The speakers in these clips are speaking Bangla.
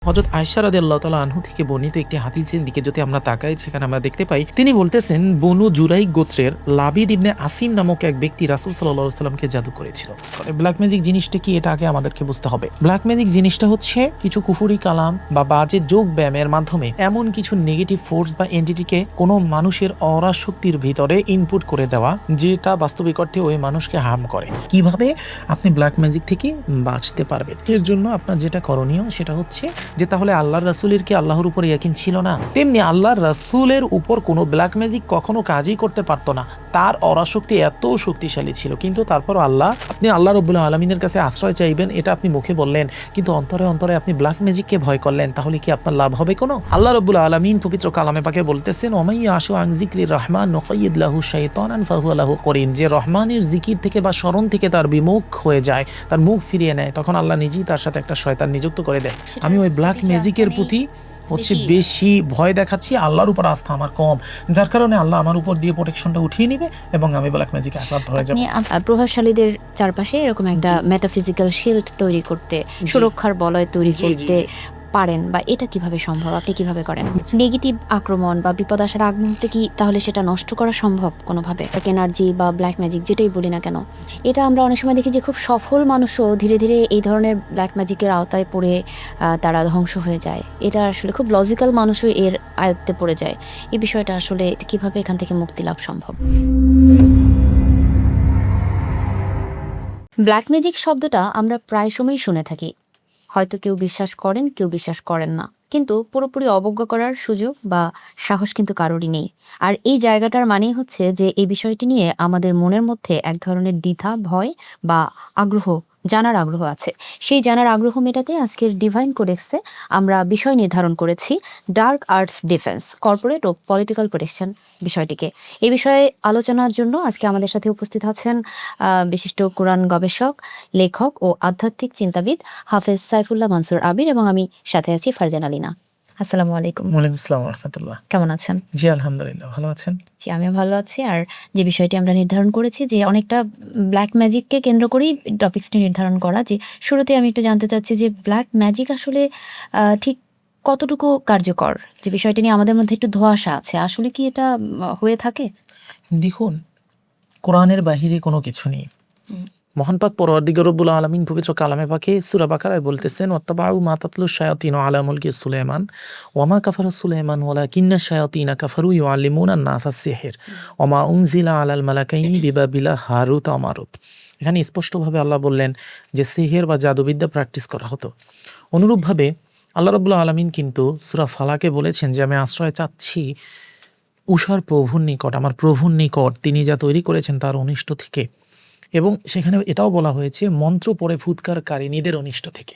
হযরত আয়েশা রাদিয়াল্লাহু তাআলা আনহু থেকে বর্ণিত একটি হাদিসের দিকে যদি আমরা তাকাই, সেখানে আমরা দেখতে পাই তিনি বলতেছেন, বনু জুরাইক গোত্রের লাবিদ ইবনে আসিম নামক এক ব্যক্তি রাসূল সাল্লাল্লাহু আলাইহি ওয়াসাল্লামকে জাদু করেছিল। ব্ল্যাক ম্যাজিক জিনিসটা কি, এটা আগে আমাদেরকে বুঝতে হবে। ব্ল্যাক ম্যাজিক জিনিসটা হচ্ছে কিছু কুফরি কালাম বা বাজে যোগ ব্যায়ামের মাধ্যমে এমন কিছু নেগেটিভ ফোর্স বা এন্টিটিকে কোনো মানুষের অরা শক্তির ভিতরে ইনপুট করে দেওয়া, যেটা বাস্তবিক অর্থে ওই মানুষকে হার্ম করে। কিভাবে আপনি ব্ল্যাক ম্যাজিক থেকে বাঁচতে পারবেন? এর জন্য আপনার যেটা করণীয় সেটা হচ্ছে যে তাহলে আল্লাহর রাসূলের কি আল্লাহর উপর ইয়াকিন ছিল না? তেমনি আল্লাহর রাসূলের উপর কোনো ব্ল্যাক ম্যাজিক কখনো কাজই করতে পারতো না। তার অরাশক্তি এত শক্তিশালী ছিল, কিন্তু তারপর আপনি আল্লাহ রাব্বুল আলামিনের কাছে আশ্রয় চাইবেন, এটা আপনি মুখে বললেন, কিন্তু অন্তরে অন্তরে আপনি ব্ল্যাক ম্যাজিককে ভয় করলেন। তাহলে কি আপনার লাভ হবে কোনো? আল্লাহ রাব্বুল আলামিন পবিত্র কালামে পাকে বলতেছেন, ওমাইয়া আশু আন যিকরির রহমান নুকাইয়িদ লাহু শাইতানান ফাহুয়া লাহু করিন। যে রহমানের জিকির থেকে বা স্মরণ থেকে তার বিমুখ হয়ে যায়, তার মুখ ফিরিয়ে নেয়, তখন আল্লাহ নিজেই তার সাথে একটা শয়তান নিযুক্ত করে দেয়। আমি ওই ব্ল্যাক ম্যাজিকের প্রতি বেশি ভয় দেখাচ্ছি, আল্লাহর উপর আস্থা আমার কম, যার কারণে আল্লাহ আমার উপর দিয়ে প্রোটেকশনটা উঠিয়ে নিবে এবং আমি ব্ল্যাক ম্যাজিকে আক্রান্ত হয়ে যাব। প্রভাবশালীদের চারপাশে এরকম একটা মেটাফিজিক্যাল শিল্ড তৈরি করতে, সুরক্ষার বলয় তৈরি করতে পারেন, বা এটা কিভাবে সম্ভব, আপনি কিভাবে করেন? নেগেটিভ আক্রমণ বা বিপদ আসার আগ মুহূর্তে কি তাহলে সেটা নষ্ট করা সম্ভব কোনোভাবে? এনার্জি বা ব্ল্যাক ম্যাজিক যেটাই বলি না কেন, এটা আমরা অনেক সময় দেখি যে খুব সফল মানুষও ধীরে ধীরে এই ধরনের ব্ল্যাক ম্যাজিকের আওতায় পড়ে তারা ধ্বংস হয়ে যায়। এটা আসলে খুব লজিক্যাল মানুষও এর আয়ত্তে পড়ে যায়। এই বিষয়টা আসলে কিভাবে এখান থেকে মুক্তি লাভ সম্ভব? ব্ল্যাক ম্যাজিক শব্দটা আমরা প্রায় সময়ই শুনে থাকি। হয়তো কেউ বিশ্বাস করেন, কেউ বিশ্বাস করেন না, কিন্তু পুরোপুরি অবজ্ঞা করার সুযোগ বা সাহস কিন্তু কারোরই নেই। আর এই জায়গাটার মানেই হচ্ছে যে এই বিষয়টি নিয়ে আমাদের মনের মধ্যে এক ধরনের দ্বিধা, ভয় বা আগ্রহ, জানার আগ্রহ আছে। সেই জানার আগ্রহ মেটাতে আজকের ডিভাইন কোডেক্সে আমরা বিষয় নির্ধারণ করেছি ডার্ক আর্টস ডিফেন্স, কর্পোরেট ও পলিটিক্যাল প্রোটেকশন বিষয়টিকে। এই বিষয়ে আলোচনার জন্য আজকে আমাদের সাথে উপস্থিত আছেন বিশিষ্ট কোরআন গবেষক, লেখক ও আধ্যাত্মিক চিন্তাবিদ হাফেজ সাইফুল্লাহ মানসুর আবির, এবং আমি সাথে আছি ফারজানা লিনা। আসসালামু আলাইকুম। ওয়ালাইকুম আসসালাম ওয়া রাহমাতুল্লাহ। কেমন আছেন? জি আলহামদুলিল্লাহ, ভালো আছেন? জি, আমিও ভালো আছি। আর যে বিষয়টি আমরা নির্ধারণ করেছি, যে অনেকটা ব্ল্যাক ম্যাজিককে কেন্দ্র করেই টপিক্সটি নির্ধারণ করা, যে শুরুতে আমি একটু জানতে চাচ্ছি যে ব্ল্যাক ম্যাজিক আসলে ঠিক কতটুকু কার্যকর? যে বিষয়টি নিয়ে আমাদের মধ্যে একটু ধোঁয়াশা আছে, আসলে কি এটা হয়ে থাকে? দেখুন, কোরআনের বাহিরে কোনো কিছু নেই। মহান পাক পরওয়ারদিগার রব্বুল আলামিন পবিত্র কালামে পাকে সূরা বাকারায় বলতেছেন, ওয়াত্তাবাউ মা তাতলু শায়াতিনু আলা মুলকি সুলাইমান ওয়া মা কাফারা সুলাইমান ওয়ালাকিন্না শায়াতিনা কাফারু ইউআল্লিমুনা আন-নাসা সিহর ওয়া মা উনজিলা আলাল মালাকাইনি বিবাবিলা হারুত ওয়া মারুত। এখানে স্পষ্টভাবে আল্লাহ বললেন যে সিহর বা জাদুবিদ্যা প্র্যাকটিস করা হতো। অনুরূপভাবে আল্লাহ রাব্বুল আলামিন কিন্তু সূরা ফালাকে বলেছেন যে আমি আশ্রয় চাচ্ছি উষার প্রভুর নিকট, আমার প্রভুর নিকট, তিনি যা তৈরি করেছেন তার অনিষ্ট থেকে। এবং সেখানে এটাও বলা হয়েছে মন্ত্র পড়ে ফুৎকারকারিনীদের অনিষ্ট থেকে।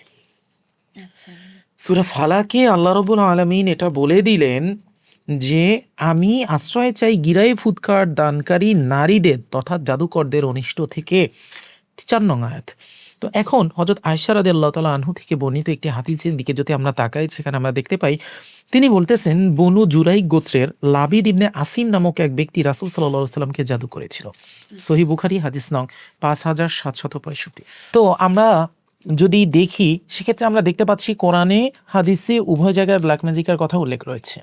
সূরা ফালাকে আল্লাহ রাব্বুল আলামিন এটা বলে দিলেন যে আমি আশ্রয় চাই গিরায়ে ফুৎকার দানকারী নারীদের তথা জাদুকরদের অনিষ্ট থেকে। ৪ নং আয়াত। তো এখন হযরত আয়েশা রাদিয়াল্লাহু তাআলা আনহু থেকে বর্ণিত একটি হাদিসের দিকে যদি আমরা তাকাই, সেখানে আমরা দেখতে পাই তিনি বলতেছেন, বনু জুরাইক গোত্রের লাবিদ ইবনে আসিম নামক এক ব্যক্তি রাসূল সাল্লাল্লাহু আলাইহি ওয়াসাল্লামকে জাদু করেছিল। সহিহ বুখারী হাদিস নং 5765। তো আমরা যদি দেখি, সেক্ষেত্রে আমরা দেখতে পাচ্ছি কোরআনে হাদিসে উভয় জায়গায় ব্ল্যাক ম্যাজিকের কথা উল্লেখ রয়েছে।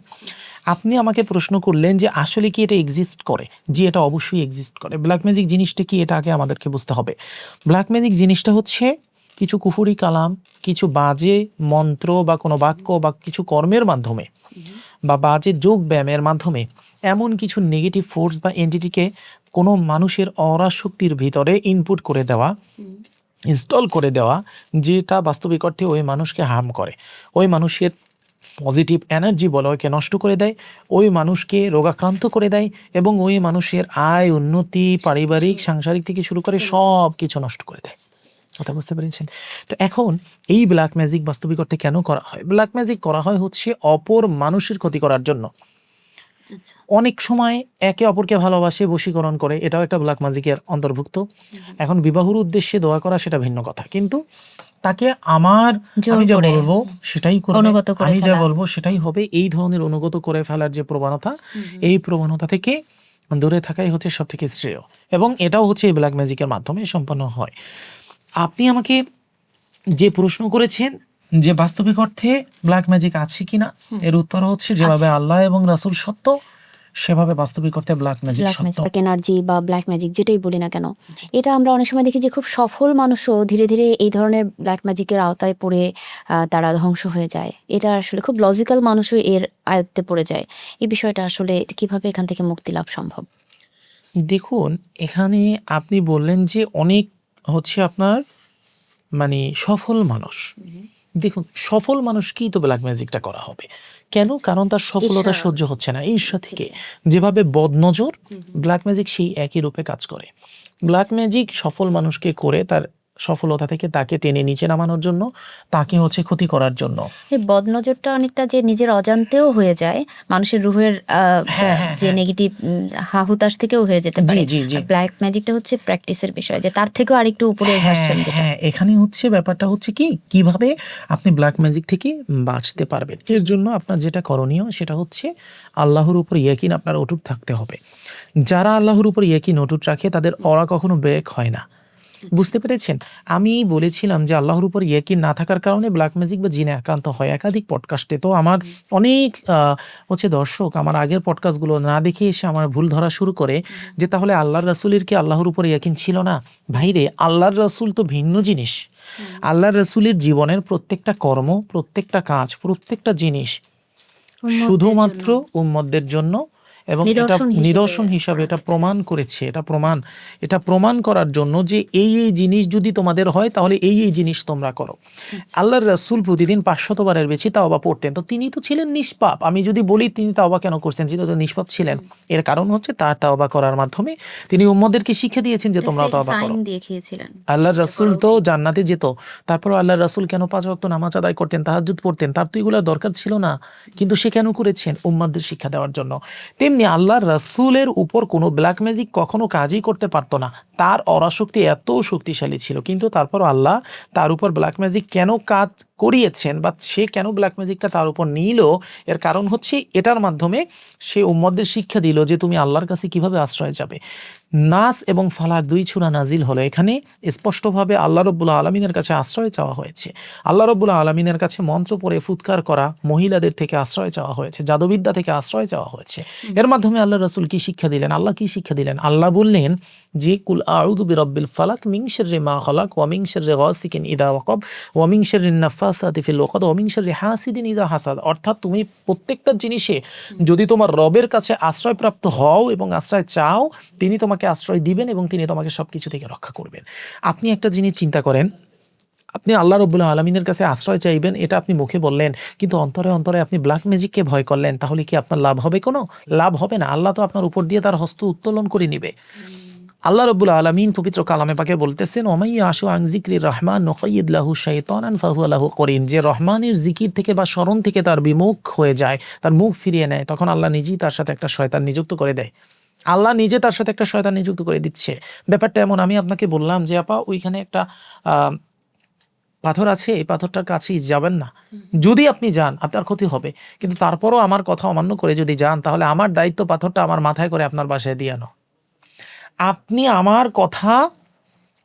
আপনি আমাকে প্রশ্ন করলেন যে আসলে কি এটা এক্সিস্ট করে? জি, এটা অবশ্যই এক্সিস্ট করে। ব্ল্যাক ম্যাজিক জিনিসটা কি, এটা আগে আমাদেরকে বুঝতে হবে। ব্ল্যাক ম্যাজিক জিনিসটা হচ্ছে কিছু কুফরি কালাম, কিছু বাজে মন্ত্র বা কোনো বাক্য বা কিছু কর্মের মাধ্যমে বা বাজে যোগ ব্যায়ামের মাধ্যমে এমন কিছু নেগেটিভ ফোর্স বা এন্টিটিকে কোনো মানুষের অরা শক্তির ভিতরে ইনপুট করে দেওয়া, ইনস্টল করে দেওয়া, যেটা বাস্তবিক অর্থে ওই মানুষকে হার্ম করে, ওই মানুষের পজিটিভ এনার্জি বলয়কে নষ্ট করে দেয়, ওই মানুষকে রোগাক্রান্ত করে দেয় এবং ওই মানুষের আয়, উন্নতি, পারিবারিক, সাংসারিক থেকে শুরু করে সব কিছু নষ্ট করে দেয়। কথা বুঝতে পেরেছেন? তো এখন এই ব্ল্যাক ম্যাজিক বাস্তবিক অর্থে কেন করা হয়? ব্ল্যাক ম্যাজিক করা হয় হচ্ছে অপর মানুষের ক্ষতি করার জন্য। অনেক সময় একে অপরকে ভালোবাসে, বশীকরণ করে, এটাও একটা ব্ল্যাক ম্যাজিকের অন্তর্ভুক্ত। এখন বিবাহর উদ্দেশ্যে দোয়া করা সেটা ভিন্ন কথা, কিন্তু তাকে আমি যা বলবো সেটাই করবে, আমি যা বলবো সেটাই হবে, এই ধরনের অনুগত করে ফেলার যে প্রবণতা, এই প্রবণতা থেকে দূরে থাকাই হচ্ছে সব থেকে শ্রেয়, এবং এটাও হচ্ছে এই ব্ল্যাক ম্যাজিকের মাধ্যমে সম্পন্ন হয়। আপনি আমাকে যে প্রশ্ন করেছেন যে বাস্তবিক অর্থে ব্ল্যাক ম্যাজিক আছে কিনা, এর উত্তর হচ্ছে যেভাবে আল্লাহ এবং রাসূল সত্য, সেভাবে বাস্তবিক অর্থে ব্ল্যাক ম্যাজিক ব্ল্যাক সত্য। ম্যাজিক এনার্জি বা ব্ল্যাক ম্যাজিক যেটাই বলি না কেন, এটা আমরা অনেক সময় দেখি যে খুব সফল মানুষও ধীরে ধীরে এই ধরনের ব্ল্যাক ম্যাজিকের আওতায় পড়ে তারা ধ্বংস হয়ে যায়। এটা আসলে খুব লজিক্যাল মানুষও এর আয়ত্তে পড়ে যায়। এই বিষয়টা আসলে কিভাবে এখান থেকে মুক্তি লাভ সম্ভব? দেখুন, এখানে আপনি বললেন যে অনেক হচ্ছে আপনার মানে সফল মানুষ। দেখুন, সফল মানুষকেই তো ব্ল্যাক ম্যাজিকটা করা হবে। কেন? কারণ তার সফলতা সহ্য হচ্ছে না এই ঈর্ষা থেকে। যেভাবে বদনজর, ব্ল্যাক ম্যাজিক সেই একই রূপে কাজ করে। ব্ল্যাক ম্যাজিক সফল মানুষকে করে তার সফলতা থেকে তাকে টেনে নিচে নামানোর জন্য, তাকে হচ্ছে ক্ষতি করার জন্য। এই বদনজরটা অনেকটা যে নিজের অজান্তেও হয়ে যায়, মানুষের রুহের যে নেগেটিভ হাহুতাশ থেকেও হয়ে যেতে পারে। জি, জি। ব্ল্যাক ম্যাজিকটা হচ্ছে প্র্যাকটিসের বিষয়, যে তার থেকেও আরেকটু উপরে ভার্সন। হ্যাঁ, এখানে হচ্ছে ব্যাপারটা হচ্ছে কিভাবে আপনি ব্ল্যাক ম্যাজিক থেকে বাঁচতে পারবেন। এর জন্য আপনার যেটা করণীয় সেটা হচ্ছে আল্লাহর উপর ইয়াকিন আপনার অটুট থাকতে হবে। যারা আল্লাহর উপর ইয়াকিন অটুট রাখে তাদের অরা কখনো ব্রেক হয় না। বুঝতে পেরেছেন? আমি বলেছিলাম যে আল্লাহর উপর ইয়াকিন না থাকার কারণে ব্ল্যাক ম্যাজিক বা জিনে আক্রান্ত হয় একাধিক পডকাস্টে। তো আমার অনেক হচ্ছে দর্শক আমার আগের পডকাস্টগুলো না দেখে এসে আমার ভুল ধরা শুরু করে যে তাহলে আল্লাহর রাসূলের কি আল্লাহর উপর ইয়াকিন ছিল না? ভাইরে, আল্লাহর রাসূল তো ভিন্ন জিনিস। আল্লাহর রাসূলের জীবনের প্রত্যেকটা কর্ম, প্রত্যেকটা কাজ, প্রত্যেকটা জিনিস শুধুমাত্র উম্মতদের জন্য, এবং এটা নিদর্শন হিসাবে এটা প্রমাণ করেছে। এটা প্রমাণ করার জন্য যে এই জিনিস যদি তোমাদের হয় তাহলে এই জিনিস তোমরা করো। আল্লাহর রাসূল প্রতিদিন 500 বারের বেশি তাওবা পড়তেন। তো তিনি তো ছিলেন নিষ্পাপ। আমি যদি বলি তিনি তাওবা কেন করছেন, তিনি তো নিষ্পাপ ছিলেন। এর কারণ হচ্ছে তার তাওবা করার মাধ্যমে তিনি উম্মতদেরকে শিক্ষা দিয়েছেন যে তোমরা তাওবা করো। আল্লাহর রাসূল তো জান্নাতে যেত, তারপর আল্লাহর রাসূল কেন 5 ওয়াক্ত নামাজ আদায় করতেন, তাহাজ্জুদ পড়তেন? তার তো এগুলোর দরকার ছিল না, কিন্তু সে কেন করেছেন? উম্মতদের শিক্ষা দেওয়ার জন্য। তেমনি আল্লাহর রাসূলের উপর কোনো ব্ল্যাক ম্যাজিক কখনো কাজই করতে পারতো না। তার অরাশক্তি এত শক্তিশালী ছিল, কিন্তু তারপর আল্লাহ তার উপর ব্ল্যাক ম্যাজিক কেন কাজ করিয়েছেন বা সে কেন ব্ল্যাক ম্যাজিকটা তার উপর নিল, এর কারণ হচ্ছে এটার মাধ্যমে সে উম্মতদের শিক্ষা দিল যে তুমি আল্লাহর কাছে কিভাবে আশ্রয় যাবে। নাস এবং ফালাক 2 সূরা নাজিল হলো। এখানে স্পষ্টভাবে আল্লাহ রাব্বুল আলামিনের কাছে আশ্রয় চাওয়া হয়েছে। আল্লাহ রাব্বুল আলামিনের কাছে মন্ত্র পড়ে ফুৎকার করা মহিলাদের থেকে আশ্রয় চাওয়া হয়েছে, জাদুবিদ্যা থেকে আশ্রয় চাওয়া হয়েছে। এর মাধ্যমে আল্লাহ রাসূল কি শিক্ষা দিলেন? আল্লাহ কি শিক্ষা দিলেন? আল্লাহ বললেন যে কুল আউযু বিরাব্বিল ফালাক মিন শাররি মা খালাক ওয়া মিন শাররি গাসিকিন ইযা ওয়াকাব ওয়া মিন শাররিন নাফাসাতি ফিল উকাদ ওয়া মিন শাররি হাসিদিন ইযা হাসাদ। অর্থাৎ তুমি প্রত্যেকটা জিনিসে যদি তোমার রবের কাছে আশ্রয়প্রাপ্ত হও এবং আশ্রয় চাও, তিনি তোমাকে আশ্রয় দিবেন এবং তিনি তোমাকে সবকিছু থেকে রক্ষা করবেন। আপনি একটা জিনিস চিন্তা করেন, আপনি আল্লাহ রাব্বুল আলামিনের কাছে আশ্রয় চাইবেন, এটা আপনি মুখে বললেন, কিন্তু অন্তরে অন্তরে আপনি ব্ল্যাক ম্যাজিককে ভয় করলেন, তাহলে কি আপনার লাভ হবে? কোনো লাভ হবে না। আল্লাহ তো আপনার উপর দিয়ে তার হস্ত উত্তোলন করে নিবে। আল্লাহ রাব্বুল আলামিন পবিত্র কালামে পাকে বলতেছেন, ওমাইয়া আশু আন যিকরির রহমান নুকাইয়িদ লাহু শাইতানান ফাহুয়া লাহু করিন। যে রহমানের জিকির থেকে বা স্মরণ থেকে তার বিমুখ হয়ে যায়, তার মুখ ফিরিয়ে নেয়, তখন আল্লাহ নিজেই তার সাথে একটা শয়তান নিযুক্ত করে দেয়। আল্লাহ নিজে তার সাথে একটা শয়তান নিযুক্ত করে দিচ্ছে। ব্যাপারটা এমন, আমি আপনাকে বললাম যে আপা ওইখানে একটা পাথর আছে, এই পাথরটার কাছেই যাবেন না। যদি আপনি যান আপনার ক্ষতি হবে, কিন্তু তারপরও আমার কথা অমান্য করে যদি যান, তাহলে আমার দায়িত্ব পাথরটা আমার মাথায় করে আপনার বাসায় দিয়ে আনো। আপনি আমার কথা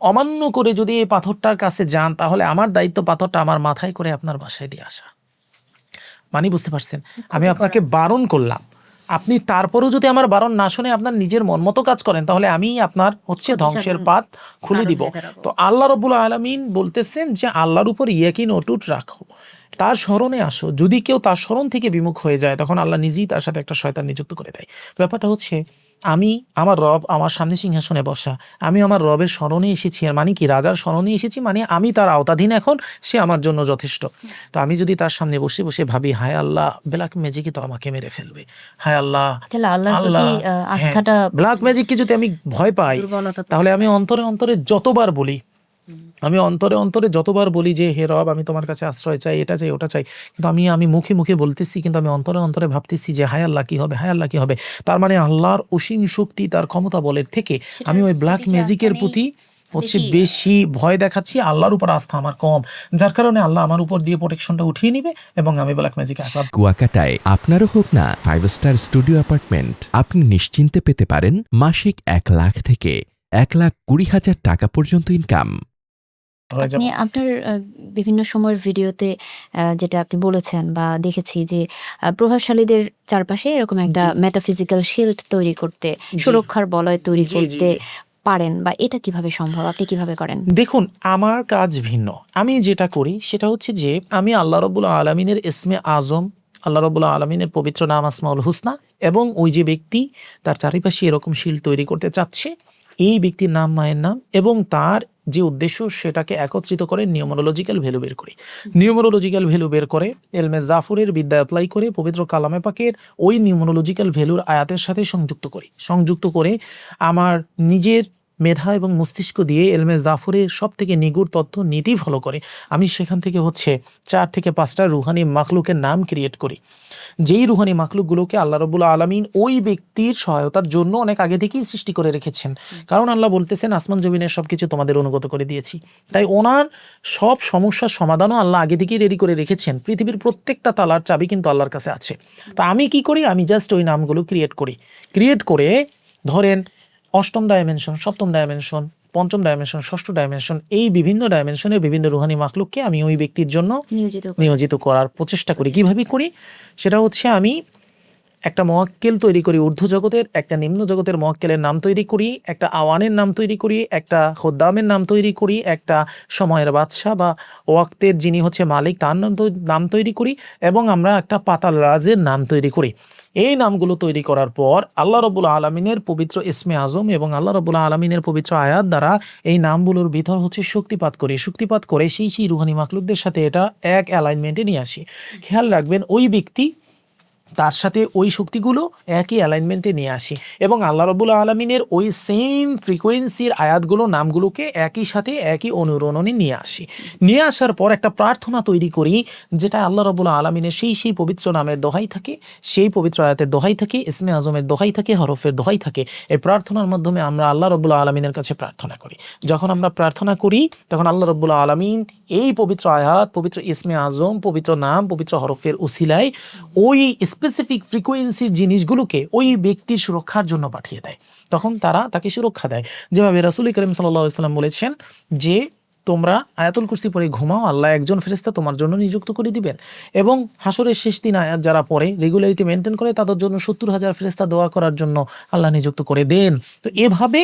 অমান্য করে যদি এই পাথরটার কাছে যান, তাহলে আমার দায়িত্ব পাথরটা আমার মাথায় করে আপনার বাসায় দিয়ে আসা। মানে বুঝতে পারছেন? আমি আপনাকে বারণ করলাম, আপনি তারপরেও যদি আমার বারণ না শুনে আপনার নিজের মন মতো কাজ করেন, তাহলে আমি আপনার হচ্ছে ধ্বংসের পাত খুলে দিব। তো আল্লাহ রাব্বুল আলামিন বলতেছেন যে আল্লাহর উপর ইয়াকিন অটুট রাখো, তার স্মরণে আসো। যদি কেউ তার স্মরণ থেকে বিমুখ হয়ে যায়, তখন আল্লাহ নিজেই তার সাথে একটা শয়তান নিযুক্ত করে দেয়। ব্যাপারটা হচ্ছে আমি আমার রব আমার সামনে সিংহাসনে বসা, আমি আমার রবের স্মরণে এসেছি। আর মানে কি, রাজার স্মরণে এসেছি, মানে আমি তার আওতাধীন, এখন সে আমার জন্য যথেষ্ট। তো আমি যদি তার সামনে বসে বসে ভাবি, হায় আল্লাহ ব্ল্যাক ম্যাজিকই তো আমাকে মেরে ফেলবে, হায় আল্লাহ আল্লাহ, ব্ল্যাক ম্যাজিককে যদি আমি ভয় পাই, তাহলে আমি অন্তরে অন্তরে যতবার বলি, যে হে রব আমি তোমার কাছে আশ্রয় চাই, এটা চাই, ওটা চাই, কিন্তু আমি মুখে মুখে বলতেছি, কিন্তু আমি অন্তরে অন্তরে ভাবতেছি যে হায় আল্লাহ কি হবে, হায় আল্লাহ কি হবে। তার মানে আল্লাহর অসীম শক্তি, তার ক্ষমতা বলের থেকে আমি ওই ব্ল্যাক ম্যাজিকের প্রতি হচ্ছে বেশি ভয় দেখাচ্ছি, আল্লাহর উপর আস্থা আমার কম, যার কারণে আল্লাহ আমার উপর দিয়ে প্রোটেকশনটা উঠিয়ে নিবে এবং আমি ব্ল্যাক ম্যাজিক আক্রান্ত। কুয়াকাটায় আপনারও হোক না 5 স্টার স্টুডিও অ্যাপার্টমেন্ট, আপনি নিশ্চিন্তে পেতে পারেন মাসিক 1 লাখ থেকে 1,20,000 টাকা পর্যন্ত ইনকাম। হয়ে যাবো। আপনি আপনার বিভিন্ন সময়ের ভিডিওতে যেটা আপনি বলেছেন বা দেখেছি যে প্রভাবশালীদের চারপাশে এরকম একটা জি মেটাফিজিক্যাল শিল্ড তৈরি করতে, জি সুরক্ষার বলয় তৈরি জি জি করতে জি পারেন, বা এটা কিভাবে সম্ভব? আপনি কিভাবে করেন? দেখুন, আমার কাজ ভিন্ন। আমি যেটা করি সেটা হচ্ছে যে আমি আল্লাহ রাব্বুল আলামিনের ইসমে আজম, আল্লাহ রাব্বুল আলামিনের পবিত্র নাম আসমাউল হুসনা এবং ওই যে ব্যক্তি তার চারিপাশে এরকম শিল্ড তৈরি করতে চাচ্ছে, এই ব্যক্তির নাম, মায়ের নাম এবং তার যে উদ্দেশ্য সেটাকে একত্রিত করে নিউমারোলজিক্যাল ভ্যালু বের করি। নিউমারোলজিক্যাল ভ্যালু বের করে এলমে জাফরের বিদ্যা অ্যাপ্লাই করে পবিত্র কালামে পাকের ওই নিউমারোলজিক্যাল ভ্যালুর আয়াতের সাথে সংযুক্ত করে আমার নিজের মেধা এবং মস্তিষ্ক দিয়ে এলমে জাফরের সব থেকে নিগুড় তথ্য নীতি ফলো করে আমি সেখান থেকে হচ্ছে 4 থেকে 5টা রুহানি মাখলুকের নাম ক্রিয়েট করি, যেই রুহানি মাখলুকগুলোকে আল্লাহ রাব্বুল আলামিন ওই ব্যক্তির সহায়তার জন্য অনেক আগে থেকেই সৃষ্টি করে রেখেছেন। কারণ আল্লাহ বলতেছেন আসমান জমিনের সবকিছু তোমাদের অনুগত করে দিয়েছি। তাই ওনার সব সমস্যার সমাধানও আল্লাহ আগে থেকেই রেডি করে রেখেছেন। পৃথিবীর প্রত্যেকটা তালার চাবি কিন্তু আল্লাহর কাছে আছে। তো আমি কি করি, আমি জাস্ট ওই নামগুলো ক্রিয়েট করে ধরেন অষ্টম ডাইমেনশন, সপ্তম ডাইমেনশন, পঞ্চম ডাইমেনশন, ষষ্ঠ ডাইমেনশন, এই বিভিন্ন ডাইমেনশনের বিভিন্ন রুহানি মাখলুককে আমি ওই ব্যক্তির জন্য নিয়োজিত করার প্রচেষ্টা করি। কিভাবে করি সেটা হচ্ছে আমি একটা মোয়াক্কেল তৈরি করি ঊর্ধ্ব জগতের, একটা নিম্ন জগতের মোয়াক্কেলের নাম তৈরি করি, একটা আওয়ানের নাম তৈরি করি, একটা খোদ্দামের নাম তৈরি করি, একটা সময়ের বাদশা বা ওয়াক্তের যিনি হচ্ছে মালিক তার নাম তৈরি করি এবং আমরা একটা পাতাল রাজের নাম তৈরি করি। এই নামগুলো তৈরি করার পর আল্লাহ রাব্বুল আলামিনের পবিত্র ইসমে আজম এবং আল্লাহ রাব্বুল আলামিনের পবিত্র আয়াত দ্বারা এই নামগুলোর ভিতর হচ্ছে শক্তিপাত করে সেই রুহানি মাখলুকদের সাথে এটা এক অ্যালাইনমেন্টে নিয়ে আসি। খেয়াল রাখবেন ওই ব্যক্তি তার সাথে ওই শক্তিগুলো একই অ্যালাইনমেন্টে নিয়ে আসি এবং আল্লাহ রাব্বুল আলামিনের ওই সেম ফ্রিকোয়েন্সির আয়াতগুলো নামগুলোকে একই সাথে একই অনুরণনে নিয়ে আসার পর একটা প্রার্থনা তৈরি করি, যেটা আল্লাহ রাব্বুল আলামিনের সেই পবিত্র নামের দোহাই থাকে, সেই পবিত্র আয়াতের দোহাই থাকে, ইসমে আজমের দোহাই থাকে, হরফের দোহাই থাকে। এই প্রার্থনার মাধ্যমে আমরা আল্লাহ রাব্বুল আলামিনের কাছে প্রার্থনা করি। যখন আমরা প্রার্থনা করি তখন আল্লাহ রাব্বুল আলামিন এই পবিত্র আয়াত, পবিত্র ইসমে আজম, পবিত্র নাম, পবিত্র হরফের উসিলায় ওই স্পেসিফিক ফ্রিকোয়েন্সির জিনিসগুলোকে ওই ব্যক্তির সুরক্ষার জন্য পাঠিয়ে দেয়। তখন তারা তাকে সুরক্ষা দেয়। যেভাবে রাসূল করিম সাল্লাল্লাহু আলাইহি ওয়াসাল্লাম বলেছেন যে তোমরা আয়াতুল কুরসি পড়ে ঘুমাও, আল্লাহ একজন ফেরেশতা তোমার জন্য নিযুক্ত করে দিবেন। এবং হাসরের শেষ দিন আয়াত যারা পড়ে, রেগুলারিটি মেনটেন করে, তাদের জন্য 70,000 ফেরেশতা দোয়া করার জন্য আল্লাহ নিযুক্ত করে দেন। তো এভাবে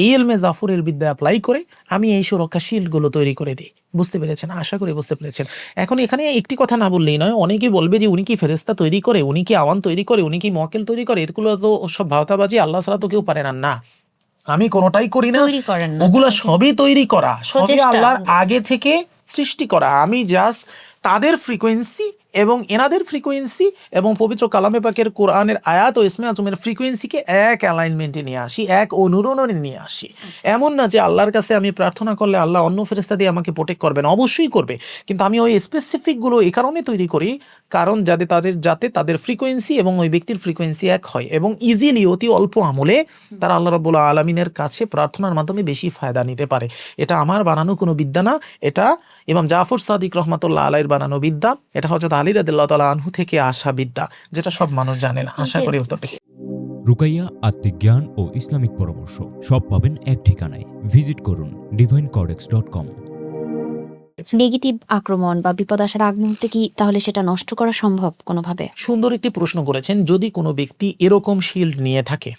এই ইলমে জাফরের বিদ্যা অ্যাপ্লাই করে আমি এই সুরক্ষা শিল্ডগুলো তৈরি করে দিই। বুঝতে পেরেছেন? আশা করি বুঝতে পেরেছেন। এখন এখানে একটি কথা না বললেই নয়, অনেকেই বলবে যে উনি কি ফেরেশতা তৈরি করে, উনি কি আওয়ান তৈরি করে, উনি কি মুয়াক্কিল তৈরি করে, এগুলো তো সব ভাওতাবাজি, আল্লাহ ছাড়া তো কেউ পারে না। না, আমি কোনোটাই করি না, ওগুলো সবই তৈরি করা, সবই আল্লাহর আগে থেকে সৃষ্টি করা। আমি জাস্ট তাদের ফ্রিকোয়েন্সি এবং এনাদের ফ্রিকোয়েন্সি এবং পবিত্র কালামে পাকের কোরআনের আয়াত ও ইসমে আজমের ফ্রিকোয়েন্সিকে এক অ্যালাইনমেন্টে নিয়ে আসি, এক অনুরণনে নিয়ে আসি। এমন না যে আল্লাহর কাছে আমি প্রার্থনা করলে আল্লাহ অন্য ফেরেশতা দিয়ে আমাকে প্রোটেক্ট করবেন, অবশ্যই করবে, কিন্তু আমি ওই স্পেসিফিকগুলো এই কারণে তৈরি করি কারণ যাতে তাদের ফ্রিকোয়েন্সি এবং ওই ব্যক্তির ফ্রিকোয়েন্সি এক হয় এবং ইজিলি অতি অল্প আমলে তারা আল্লাহ রাব্বুল আলামিনের কাছে প্রার্থনার মাধ্যমে বেশি ফায়দা নিতে পারে। এটা আমার বানানো কোনো বিদ্যা না, এটা ইমাম জাফর সাদিক রহমাতুল্লাহ আলাইহির বানানো বিদ্যা। এটা হযরত আলী রাদিয়াল্লাহু তাআলা আনহু থেকে আসা বিদ্যা, যেটা সব মানুষ জানে না। আশা করি উত্তরটা। রুকাইয়া আত্মিক জ্ঞান ও ইসলামিক পরামর্শ সব পাবেন এক ঠিকানায়। ভিজিট করুন divinecodex.com। নেগেটিভ আক্রমণ বা বিপদ আসার আগ মুহূর্তে কি তাহলে সেটা নষ্ট করা সম্ভব কোনোভাবে? সুন্দর একটি প্রশ্ন করেছেন। যদি কোনো ব্যক্তি এরকম শিল্ড নিয়ে থাকে,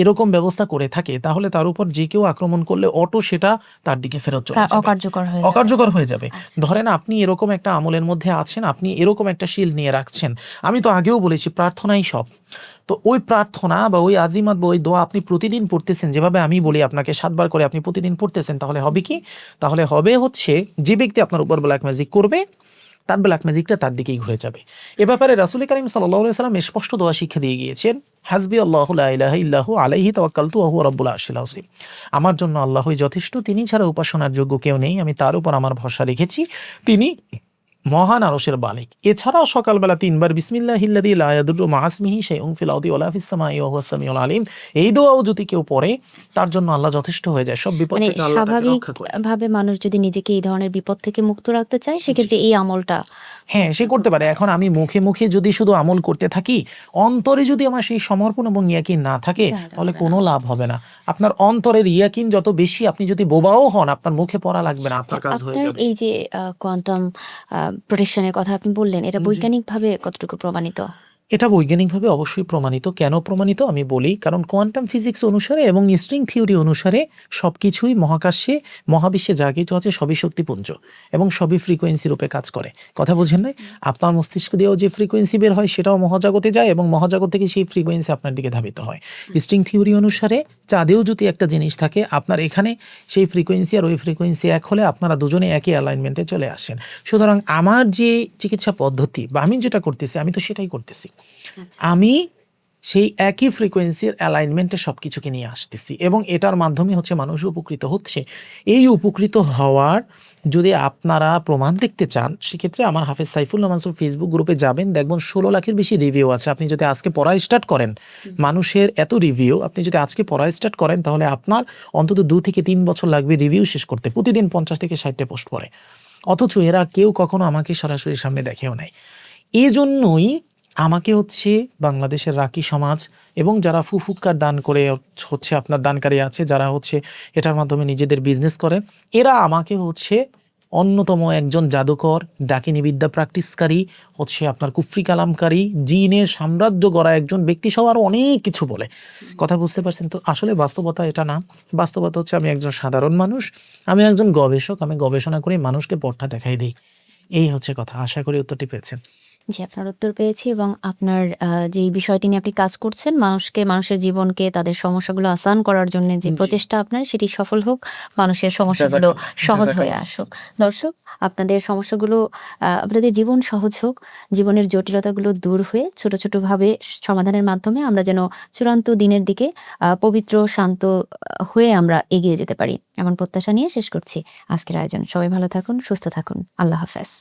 এরকম ব্যবস্থা করে থাকে, তাহলে তার উপর যে কেউ আক্রমণ করলে অটো সেটা তার দিকে ফেরত চলে যাবে, অকার্যকর হয়ে যাবে। ধরেন আপনি এরকম একটা আমলের মধ্যে আছেন, আপনি এরকম একটা শিল্ড নিয়ে রাখছেন। আমি তো আগেও বলেছি প্রার্থনাই সব। তো ওই প্রার্থনা বা ওই আজিমাত বা ওই দোয়া আপনি প্রতিদিন পড়তেছেন, যেভাবে আমি বলি আপনাকে 7 বার করে আপনি প্রতিদিন পড়তেছেন, তাহলে হবে কি? তাহলে হবে হচ্ছে যে ব্যক্তি আপনার উপর ব্ল্যাক ম্যাজিক করবে তার ব্ল্যাক ম্যাজিকটা তার দিকেই ঘুরে যাবে। এ ব্যাপারে রাসূল কারীম সাল্লাল্লাহু আলাইহি ওয়াসাল্লাম স্পষ্ট দোয়া শিক্ষা দিয়ে গিয়েছেন, হাসবি আল্লাহু লা ইলাহা ইল্লাহু আলাইহি তাওয়াক্কালতু ওয়া হুয়া রাব্বুল আরশিল আযীম। আমার জন্য আল্লাহই যথেষ্ট, তিনি ছাড়া উপাসনার যোগ্য কেউ নেই, আমি তার উপর আমার ভরসা রেখেছি, তিনি মহান আরশের মালিক। এছাড়াও সকালবেলা 3 বার বিসমিল্লাহিল্লাযী লা ইয়াদুররু মা ইসমিহি শাইউন ফিল আরদি ওয়ালা ফিস সামাই ওয়া হুয়াস সামিউল আলিম, এই দোয়াও যদি কেউ পড়ে তার জন্য আল্লাহ যথেষ্ট হয়ে যায়, সব বিপদ মানে থেকে আল্লাহ তাকে রক্ষা করে। স্বাভাবিকভাবে মানুষ যদি নিজেকে এই ধরনের বিপদ থেকে মুক্ত রাখতে চায় সেক্ষেত্রে এই আমলটা হ্যাঁ, সে করতে পারে। এখন আমি মুখে মুখে যদি শুধু আমল করতে থাকি, অন্তরে যদি আমার সেই সমর্পণ এবং ইয়াকিন না থাকে, তাহলে কোনো লাভ হবে না। আপনার অন্তরের ইয়াকিন যত বেশি, আপনি যদি বোবাও হন, আপনার মুখে পড়া লাগবে না, আপনার কাজ হয়ে আপনার যাবে। এই যে কোয়ান্টাম প্রোটেকশনের কথা আপনি বললেন, এটা বৈজ্ঞানিকভাবে কতটুকু প্রমাণিত? এটা বৈজ্ঞানিকভাবে অবশ্যই প্রমাণিত। কেন প্রমাণিত আমি বলি, কারণ কোয়ান্টাম ফিজিক্স অনুসারে এবং স্ট্রিং থিওরি অনুসারে সবকিছুই মহাকাশে, মহাবিশ্বে যা কিছু আছে সবই শক্তিপুঞ্জ এবং সবই ফ্রিকোয়েন্সি রূপে কাজ করে। কথা বুঝেন নাই? আপনার মস্তিষ্ক দিয়েও যে ফ্রিকোয়েন্সি বের হয় সেটাও মহাজগতে যায় এবং মহাজগৎ থেকে সেই ফ্রিকোয়েন্সি আপনার দিকে ধাবিত হয়। স্ট্রিং থিওরি অনুসারে চাঁদেও যদি একটা জিনিস থাকে, আপনার এখানে সেই ফ্রিকোয়েন্সি আর ওই ফ্রিকোয়েন্সি এক হলে আপনারা দুজনে একই অ্যালাইনমেন্টে চলে আসেন। সুতরাং আমার যে চিকিৎসা পদ্ধতি বা আমি যেটা করতেছি, আমি তো সেটাই করতেছি। আমি সেই একই ফ্রিকোয়েন্সির অ্যালাইনমেন্টে সব কিছুকে নিয়ে আসতেছি এবং এটার মাধ্যমে হচ্ছে মানুষ উপকৃত হচ্ছে। এই উপকৃত হওয়ার যদি আপনারা প্রমাণ দেখতে চান, সেক্ষেত্রে আমার হাফেজ সাইফুল্লাহ মানসুর ফেসবুক গ্রুপে যাবেন, দেখবেন 16 লাখের বেশি রিভিউ আছে। আপনি যদি আজকে পড়া স্টার্ট করেন, মানুষের এত রিভিউ, আপনি যদি আজকে পড়া স্টার্ট করেন তাহলে আপনার অন্তত 2 থেকে 3 বছর লাগবে রিভিউ শেষ করতে। প্রতিদিন 50 থেকে 60টা পোস্ট পড়ে, অথচ এরা কেউ কখনো আমাকে সরাসরি সামনে দেখেও নাই। এই জন্যই আমাকে হচ্ছে বাংলাদেশের রাকি সমাজ এবং যারা ফুফুক্কার দান করে হচ্ছে আপনার দানকারী আছে, যারা হচ্ছে এটার মাধ্যমে নিজেদের বিজনেস করে, এরা আমাকে হচ্ছে অন্যতম একজন জাদুকর, ডাকিনী বিদ্যা প্র্যাকটিসকারী, হচ্ছে আপনার কুফরি কালামকারী, জিনের সাম্রাজ্য গড়া একজন ব্যক্তি সহ আরও অনেক কিছু বলে। কথা বুঝতে পারছেন তো? আসলে বাস্তবতা এটা না। বাস্তবতা হচ্ছে আমি একজন সাধারণ মানুষ, আমি একজন গবেষক, আমি গবেষণা করে মানুষকে পথটা দেখাই দিই। এই হচ্ছে কথা। আশা করি উত্তরটি পেয়েছেন। জি, আপনার উত্তর পেয়েছি এবং আপনার যে বিষয়টি নিয়ে আপনি কাজ করছেন, মানুষের জীবনকে, তাদের সমস্যাগুলো আসান করার জন্য যে প্রচেষ্টা আপনার, সেটি সফল হোক, মানুষের সমস্যাগুলো সহজ হয়ে আসুক। দর্শক, আপনাদের সমস্যাগুলো, আপনাদের জীবন সহজ হোক, জীবনের জটিলতাগুলো দূর হয়ে ছোট ছোটভাবে সমাধানের মাধ্যমে আমরা যেন চূড়ান্ত দিনের দিকে পবিত্র, শান্ত হয়ে আমরা এগিয়ে যেতে পারি, এমন প্রত্যাশা নিয়ে শেষ করছি আজকের আয়োজন। সবাই ভালো থাকুন, সুস্থ থাকুন। আল্লাহ হাফেজ।